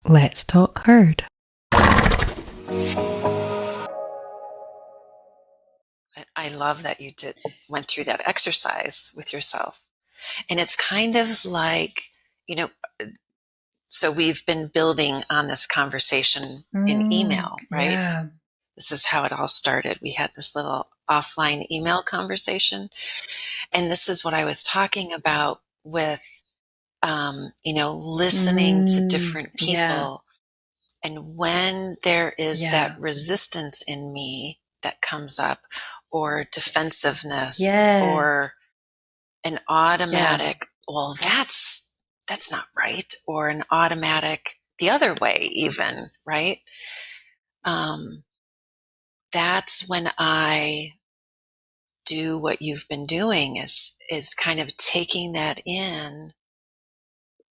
Let's talk herd. I love that you went through that exercise with yourself. And it's kind of like, so we've been building on this conversation in email, right? Yeah. This is how it all started. We had this little offline email conversation. And this is what I was talking about with, listening to different people. Yeah. And when there is that resistance in me that comes up, or defensiveness, or an automatic, well, that's not right, or an automatic the other way even, right? That's when I do what you've been doing, is kind of taking that in,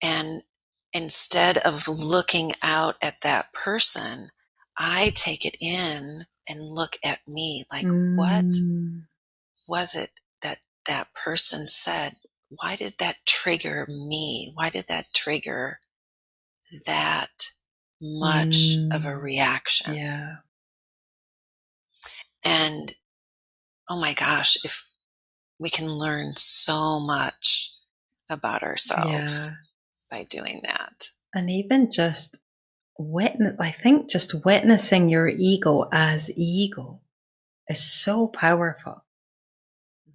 and instead of looking out at that person, I take it in and look at me, like, what was it that person said? Why did that trigger me? Why did that trigger that much of a reaction? Yeah. And oh my gosh, if we can learn so much about ourselves by doing that. And even just witnessing your ego as ego is so powerful.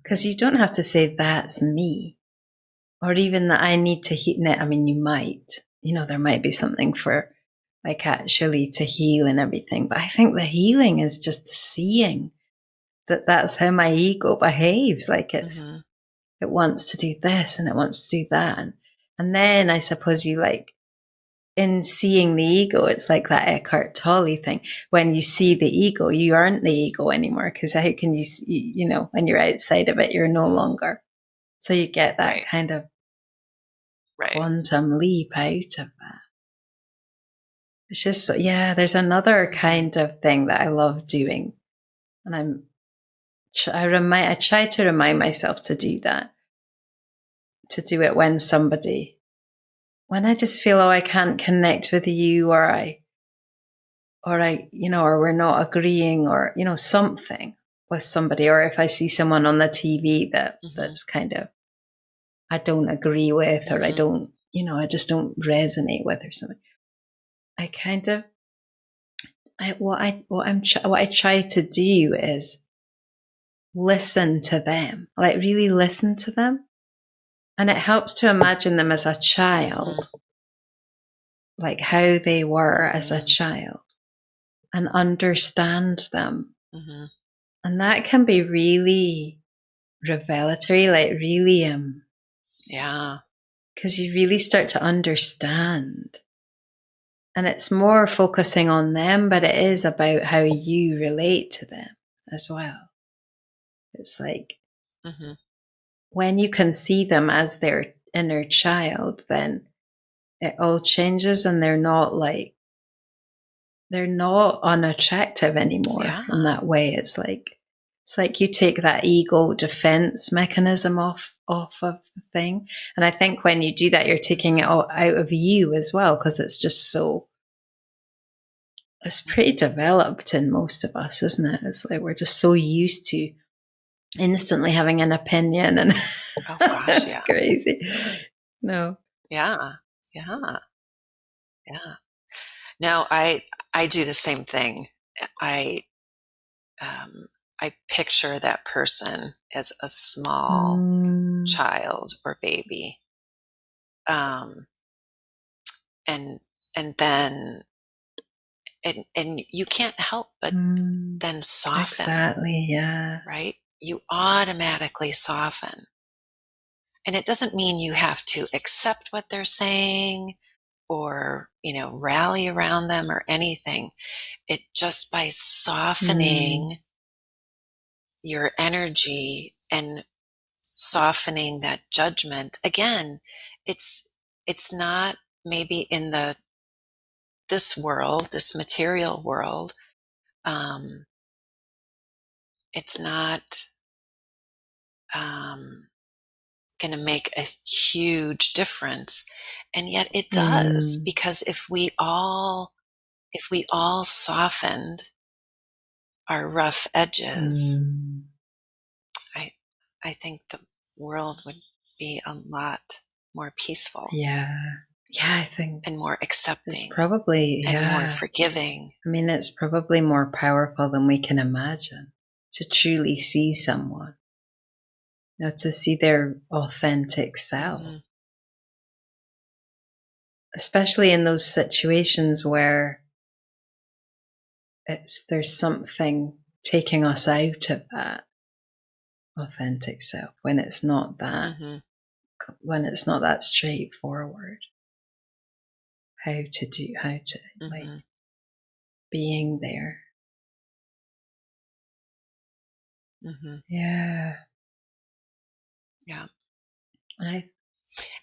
Because you don't have to say that's me, or even that I need to heal. I mean, you might, there might be something for like actually to heal and everything. But I think the healing is just seeing that that's how my ego behaves. Like it wants to do this and it wants to do that. And then I suppose you in seeing the ego, it's like that Eckhart Tolle thing. When you see the ego, you aren't the ego anymore. Because how can you see, when you're outside of it, you're no longer. So you get that kind of quantum leap out of that. It's just, there's another kind of thing that I love doing. And I try to remind myself to do that. To do it when I just feel, I can't connect with you, or we're not agreeing, or, something with somebody, or if I see someone on the TV that's kind of, I don't agree with, or I don't, I just don't resonate with, or something. I kind of, what I try to do is listen to them, like really listen to them. And it helps to imagine them as a child, like how they were as a child, and understand them. And that can be really revelatory, like really, because you really start to understand. And it's more focusing on them, but it is about how you relate to them as well. It's like when you can see them as their inner child, then it all changes, and they're not unattractive anymore in that way. It's like you take that ego defense mechanism off of the thing. And I think when you do that, you're taking it all out of you as well, because it's just it's pretty developed in most of us, isn't it? It's like we're just so used to instantly having an opinion, and oh gosh, it's crazy. No. Yeah. No, I do the same thing. I picture that person as a small child or baby, and then and you can't help but then soften. Exactly. Yeah. Right. You automatically soften, and it doesn't mean you have to accept what they're saying, or rally around them or anything. It just by softening your energy and softening that judgment. Again, it's not maybe in this world, this material world. It's not going to make a huge difference. And yet it does, because if we all softened our rough edges, I think the world would be a lot more peaceful. Yeah, I think. And more accepting. It's probably, and more forgiving. I mean, it's probably more powerful than we can imagine to truly see someone, to see their authentic self. Mm-hmm. Especially in those situations where there's something taking us out of that authentic self, when it's not that, when it's not that straightforward. How to like being there. Yeah.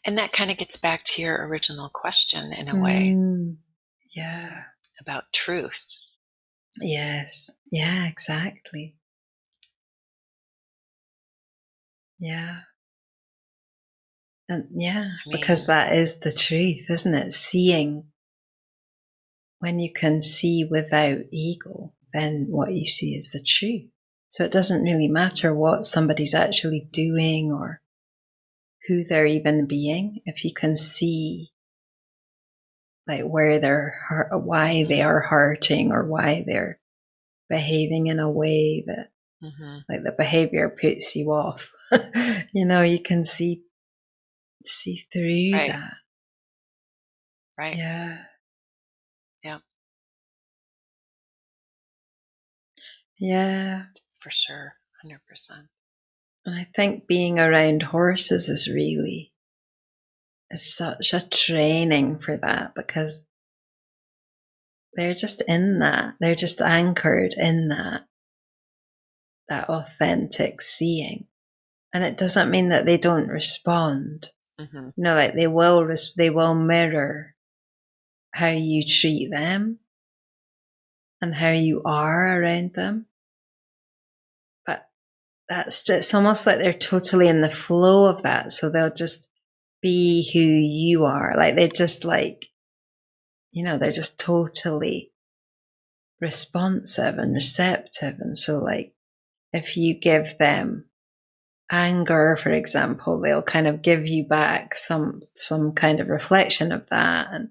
And that kind of gets back to your original question in a way. Yeah. About truth. Yes. Yeah, exactly. Yeah. And because that is the truth, isn't it? Seeing. When you can see without ego, then what you see is the truth. So it doesn't really matter what somebody's actually doing or who they're even being. If you can see like where why they are hurting or why they're behaving in a way that like the behavior puts you off, you can see through that. Right. Yeah. Yeah. For sure. 100%. And I think being around horses is such a training for that, because they're just in that. They're just anchored in that authentic seeing. And it doesn't mean that they don't respond. Like they will mirror how you treat them and how you are around them. But it's almost like they're totally in the flow of that. So they'll just be who you are. Like they're just like, they're just totally responsive and receptive. And so like if you give them anger, for example, they'll kind of give you back some kind of reflection of that. And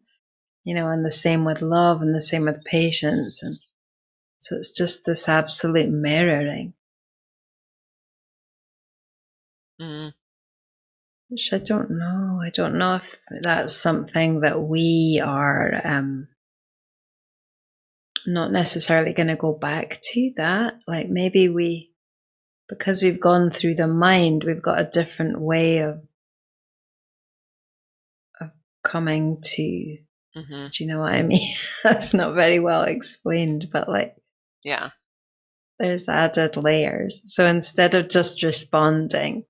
and the same with love, and the same with patience. And so it's just this absolute mirroring. Which I don't know. I don't know if that's something that we are not necessarily going to go back to that. Like maybe because we've gone through the mind, we've got a different way of coming to, do you know what I mean? That's not very well explained, but like, there's added layers. So instead of just responding,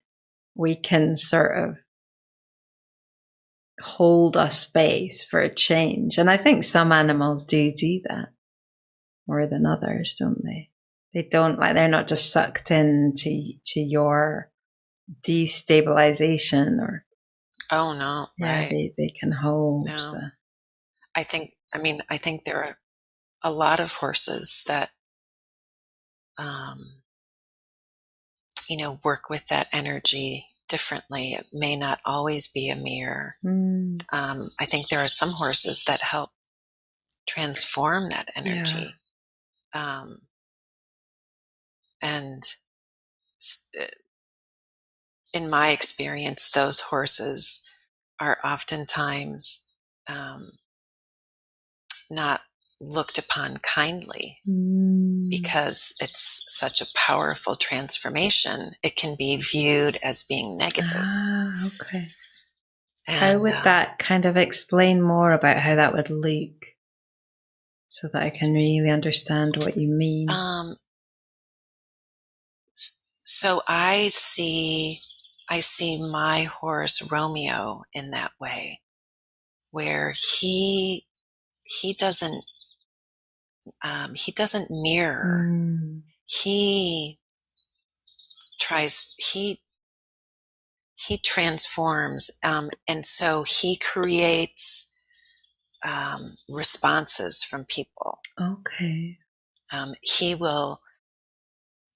we can sort of hold a space for a change. And I think some animals do that more than others, don't they? They don't, like, they're not just sucked into your destabilization or. Oh no. Yeah, right. They can hold. No. I think there are a lot of horses that, work with that energy differently. It may not always be a mirror. I think there are some horses that help transform that energy. And in my experience, those horses are oftentimes not looked upon kindly because it's such a powerful transformation. It can be viewed as being negative. Okay. And, how would that kind of explain more about how that would look, so that I can really understand what you mean? So I see my horse Romeo in that way, where he doesn't mirror. He he transforms, and so he creates responses from people. Okay. He will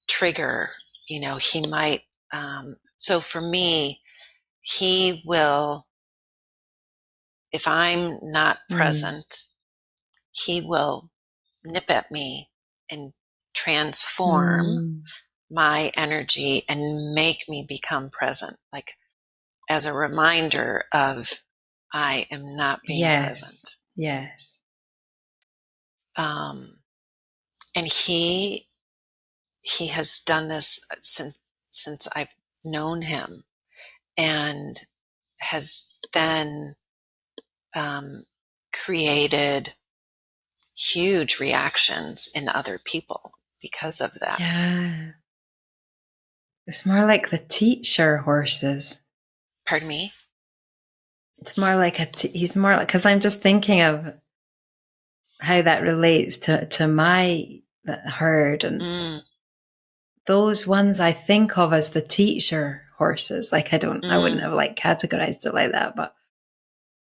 trigger, he might, so for me, he will, if I'm not present, he will nip at me and transform my energy and make me become present, like as a reminder of I am not being present. Yes. And he has done this since I've known him, and has then created huge reactions in other people because of that. Yeah. It's more like the teacher horses. Pardon me? It's more like he's more like, because I'm just thinking of how that relates to my herd, and those ones I think of as the teacher horses. Like I wouldn't have like categorized it like that, but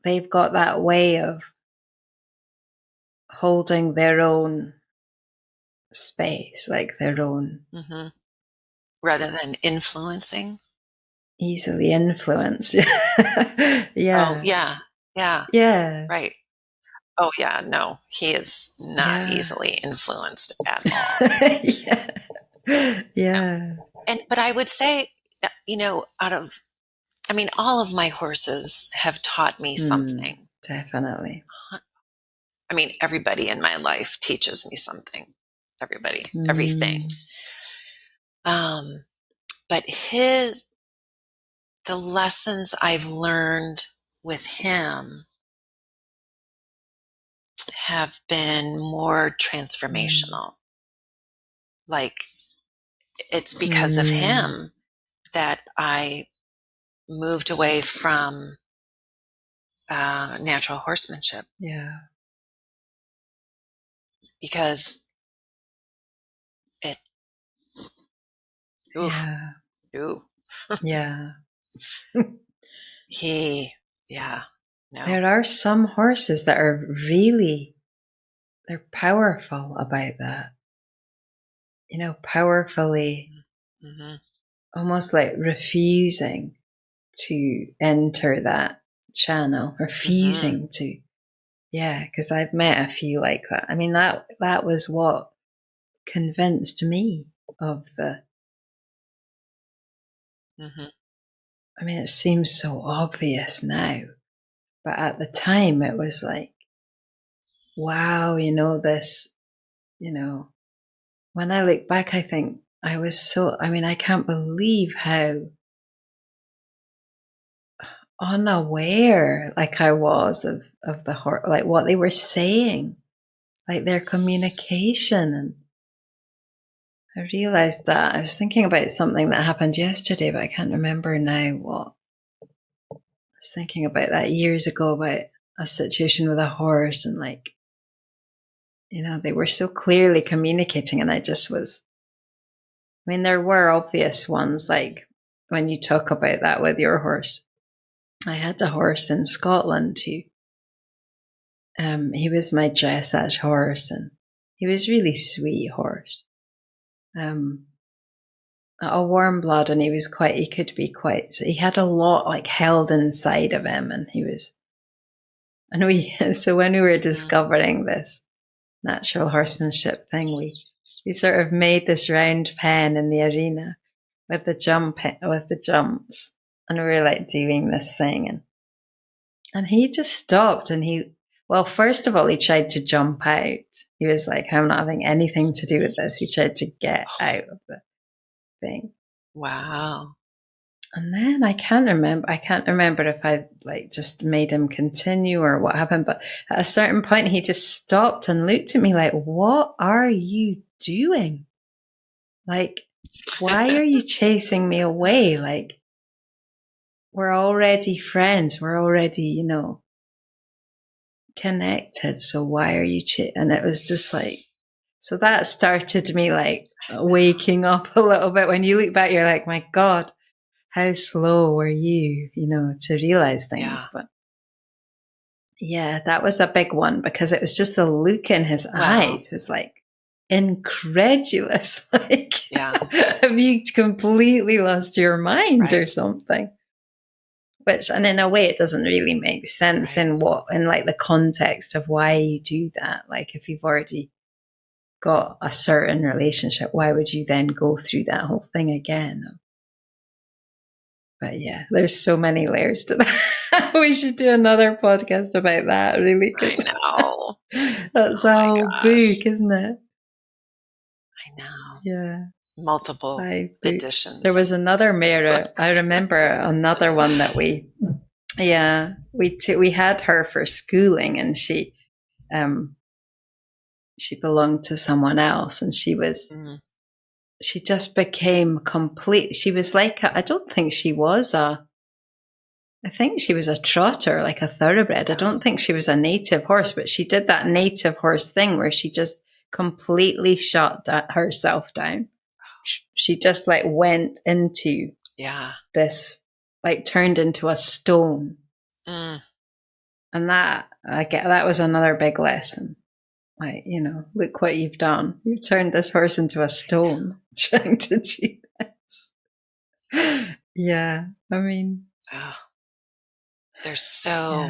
they've got that way of holding their own space, like their own, rather than influencing. Easily influenced. Yeah. Yeah. Yeah. Right. Oh yeah, no, he is not easily influenced at all. Yeah. But I would say, all of my horses have taught me something. Definitely. Everybody in my life teaches me something. Everybody, everything. But the lessons I've learned with him have been more transformational. Like, it's because of him that I moved away from natural horsemanship. Yeah. Because it, Yeah. No. There are some horses that are they're powerful about that. Powerfully, almost like refusing to enter that channel, refusing to. Yeah, because I've met a few like that. That was what convinced me of the. It seems so obvious now, but at the time it was like, wow, this, when I look back, I think I was I can't believe how unaware like I was of the like what they were saying, like their communication. And I realized that I was thinking about something that happened yesterday, but I can't remember now what. I was thinking about that years ago, about a situation with a horse, and like, they were so clearly communicating, and I just was. There were obvious ones, like when you talk about that with your horse. I had a horse in Scotland who, he was my dressage horse, and he was really sweet horse. A warm blood, and he could be quite, so he had a lot like held inside of him, and so when we were discovering this natural horsemanship thing, we sort of made this round pen in the arena with the jumps, and we were like doing this thing, and he just stopped, and first of all, he tried to jump out. He was like, I'm not having anything to do with this. He tried to get out of the thing. Wow. And then I can't remember if I like just made him continue or what happened, but at a certain point he just stopped and looked at me like, what are you doing? Like, why are you chasing me away? Like, we're already friends. We're already, connected. So why are you And it was just like, so that started me like waking up a little bit. When you look back, you're like, my God, how slow were you, to realize things. Yeah. But yeah, that was a big one because it was just the look in his eyes was like incredulous. Like, Yeah. have you completely lost your mind Right. or something? And in a way, it doesn't really make sense Right. in like the context of why you do that. Like, if you've already got a certain relationship, why would you then go through that whole thing again? But yeah, there's so many layers to that. We should do another podcast about that, really. I know. That's Oh a my whole gosh. book, isn't it? I know. Yeah. Multiple 5 books. editions. There was another mirror. Books. I remember another one that we had her for schooling, and she belonged to someone else, and she just became complete. She was like, I think she was a trotter, like a thoroughbred. I don't think she was a native horse, but she did that native horse thing where she just completely shut herself down. She just like went into this, like turned into a stone. And that was another big lesson. Like, look what you've done. You've turned this horse into a stone trying to do this. Yeah. I mean, they're so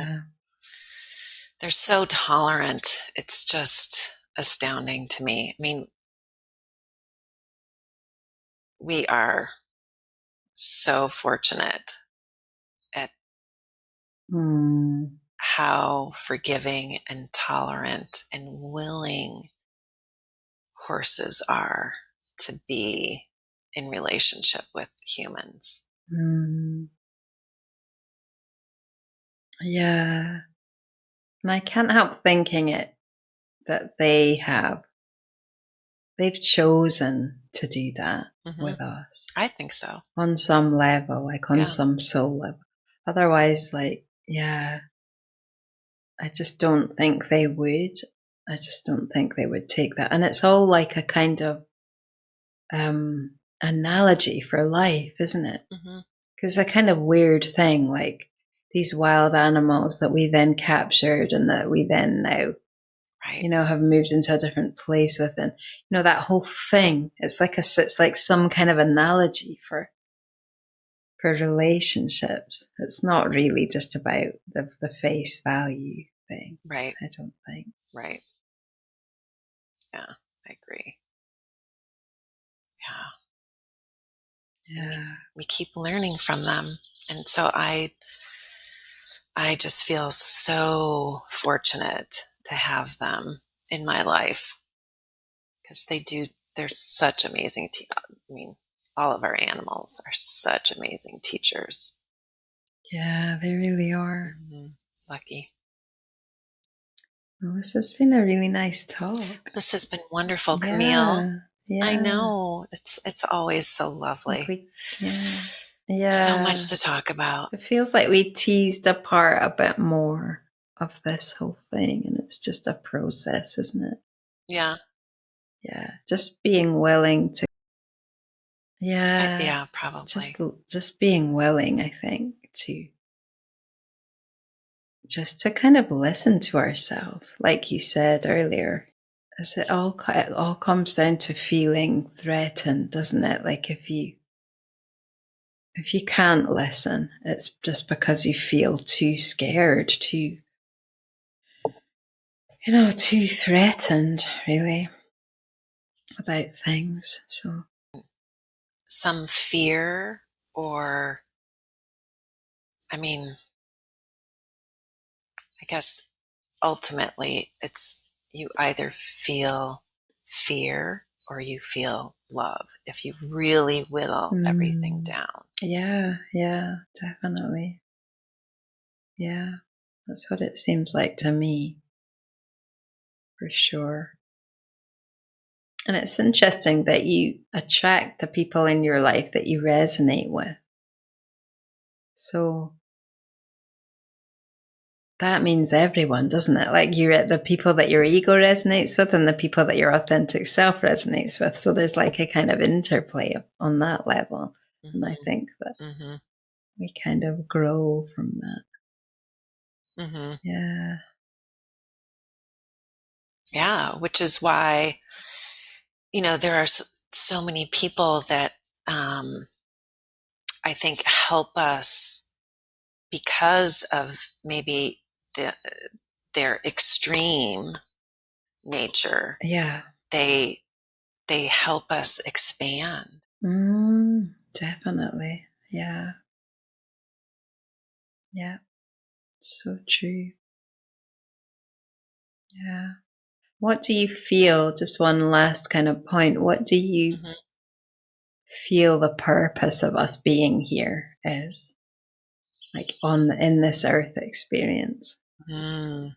tolerant. It's just astounding to me. I mean, we are so fortunate at how forgiving and tolerant and willing horses are to be in relationship with humans. Yeah. And I can't help thinking that they've chosen to do that with us. I think so. On some level, like on some soul level. Otherwise, like, yeah, I just don't think they would. I just don't think they would take that. And it's all like a kind of analogy for life, isn't it? Because it's a kind of weird thing, like these wild animals that we then captured and that we then now, have moved into a different place with. And, that whole thing, it's like some kind of analogy for relationships. It's not really just about the face value thing. Right. I don't think. Right. Yeah, I agree. Yeah. We keep learning from them. And so I just feel so fortunate to have them in my life because they're such amazing. All of our animals are such amazing teachers. Yeah, they really are. Lucky. Well, this has been a really nice talk. This has been wonderful, Camille. Yeah. I know. It's always so lovely. So much to talk about. It feels like we teased apart a bit more of this whole thing, and it's just a process, isn't it? Yeah. Yeah. Just being willing to. Yeah. Yeah, probably. Just being willing, I think, to kind of listen to ourselves, like you said earlier. As it all comes down to feeling threatened, doesn't it? Like if you can't listen, it's just because you feel too scared, too threatened, really, about things. So some fear, or I guess ultimately it's you either feel fear or you feel love if you really whittle everything down. Yeah, definitely. Yeah, that's what it seems like to me, for sure. And it's interesting that you attract the people in your life that you resonate with. So that means everyone, doesn't it? Like you're at the people that your ego resonates with and the people that your authentic self resonates with. So there's like a kind of interplay on that level. And I think that Mm-hmm. we kind of grow from that. Mm-hmm. Yeah. Yeah, which is why, there are so many people that I think help us because of maybe their extreme nature. Yeah. They help us expand. Definitely. Yeah. Yeah. So true. Yeah. What do you feel, just one last kind of point, what do you Mm-hmm. feel the purpose of us being here is? Like in this earth experience? Mm.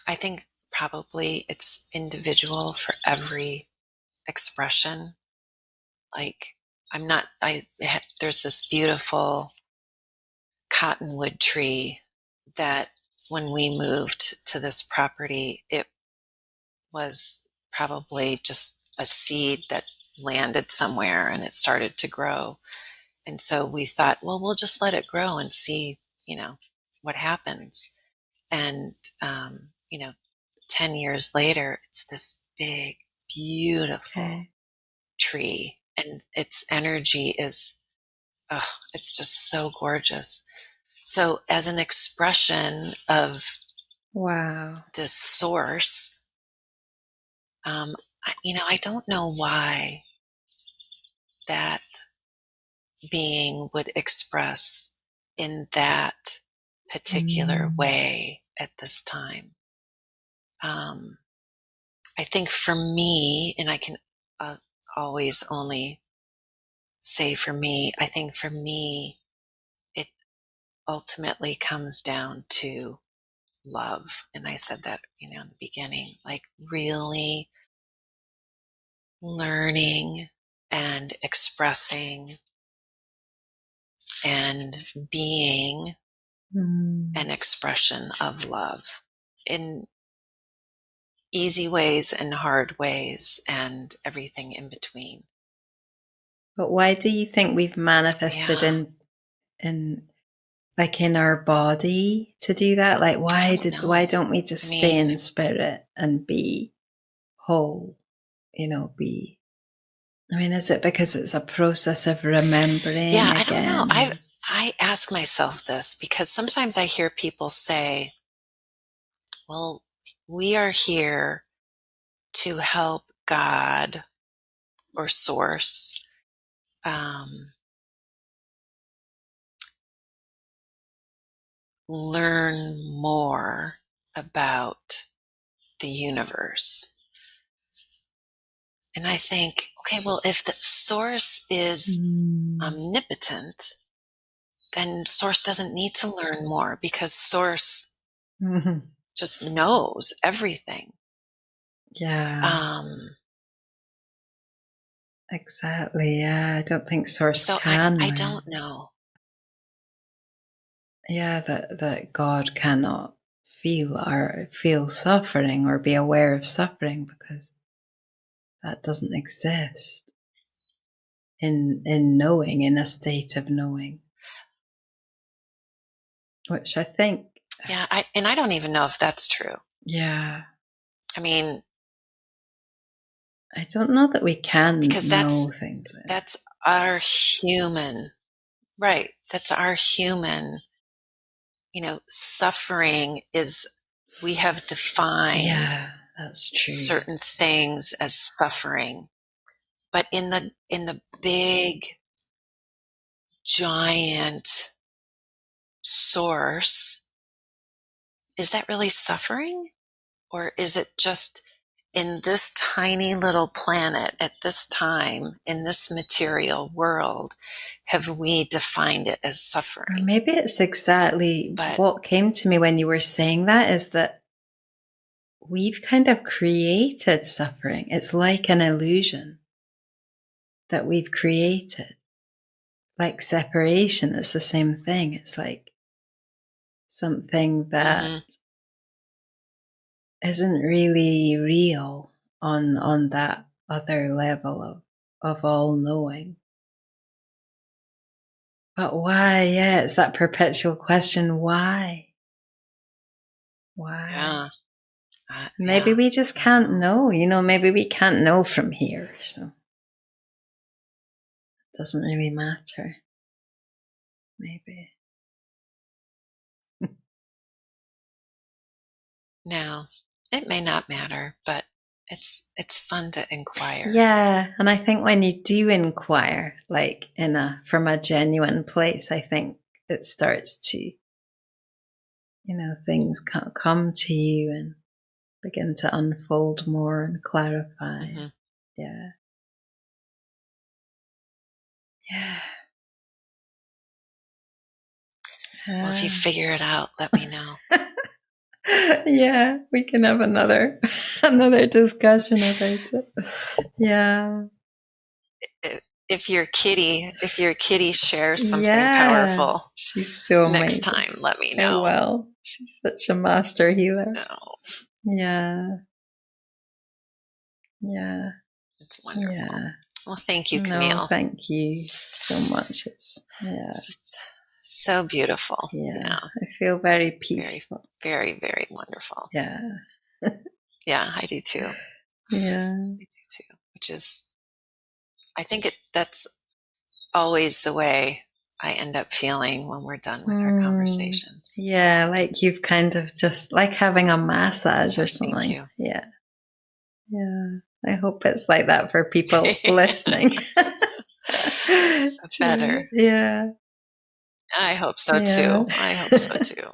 I think probably it's individual for every expression. Like there's this beautiful cottonwood tree that when we moved to this property, it was probably just a seed that landed somewhere and it started to grow. And so we thought, well, we'll just let it grow and see, what happens. And, 10 years later, it's this big, beautiful tree. And its energy is, it's just so gorgeous. So, as an expression of Wow. this source, I don't know why that being would express in that particular way at this time. I think for me, and I can always only say for me, I think for me, it ultimately comes down to love. And I said that, in the beginning, like really learning and expressing and being an expression of love in easy ways and hard ways and everything in between. But why do you think we've manifested Yeah. in like in our body to do that? Like why don't we just stay in spirit and be whole? Is it because it's a process of remembering Yeah, I don't know. again? I ask myself this because sometimes I hear people say, well, we are here to help God or source learn more about the universe. And I think, okay, well, if the source is omnipotent, then source doesn't need to learn more because source just knows everything. Yeah. Exactly. Yeah. I don't think source So can I learn. don't know. Yeah, that God cannot feel suffering or be aware of suffering because that doesn't exist in knowing, in a state of knowing. Which I think, Yeah, I don't even know if that's true. yeah. I mean, I don't know that we can because know things. that's our human, right? That's our human, suffering is, we have defined Yeah, that's true. certain things as suffering. But in the big, giant source, is that really suffering? Or is it just in this tiny little planet at this time, in this material world, have we defined it as suffering? Or maybe it's exactly what came to me when you were saying that is that we've kind of created suffering. It's like an illusion that we've created. Like separation, it's the same thing. It's like something that isn't really real on that other level of all knowing. But why? Yeah, it's that perpetual question, why? Why? Yeah. Maybe we just can't know, maybe we can't know from here, so it doesn't really matter. Maybe. No, it may not matter, but it's fun to inquire. Yeah, and I think when you do inquire, like from a genuine place, I think it starts to, things come to you and begin to unfold more and clarify. Mm-hmm. Yeah. Yeah. Well, if you figure it out, let me know. Yeah, we can have another discussion about it. Yeah. If your kitty shares something powerful, she's so next amazing. time, let me I know. will. She's such a master healer. Oh, Yeah. Yeah. it's wonderful. Yeah. Well, thank you, Camille. No, thank you so much. It's just so beautiful. Yeah. I feel very peaceful. Very, very, very wonderful. Yeah. Yeah, I do too. Yeah. I do too. Which is, I think that's always the way I end up feeling when we're done with our conversations. Yeah, like you've kind of just like having a massage or something. Thank you. Yeah. Yeah. I hope it's like that for people listening. Better. Yeah. I hope so too. I hope so too.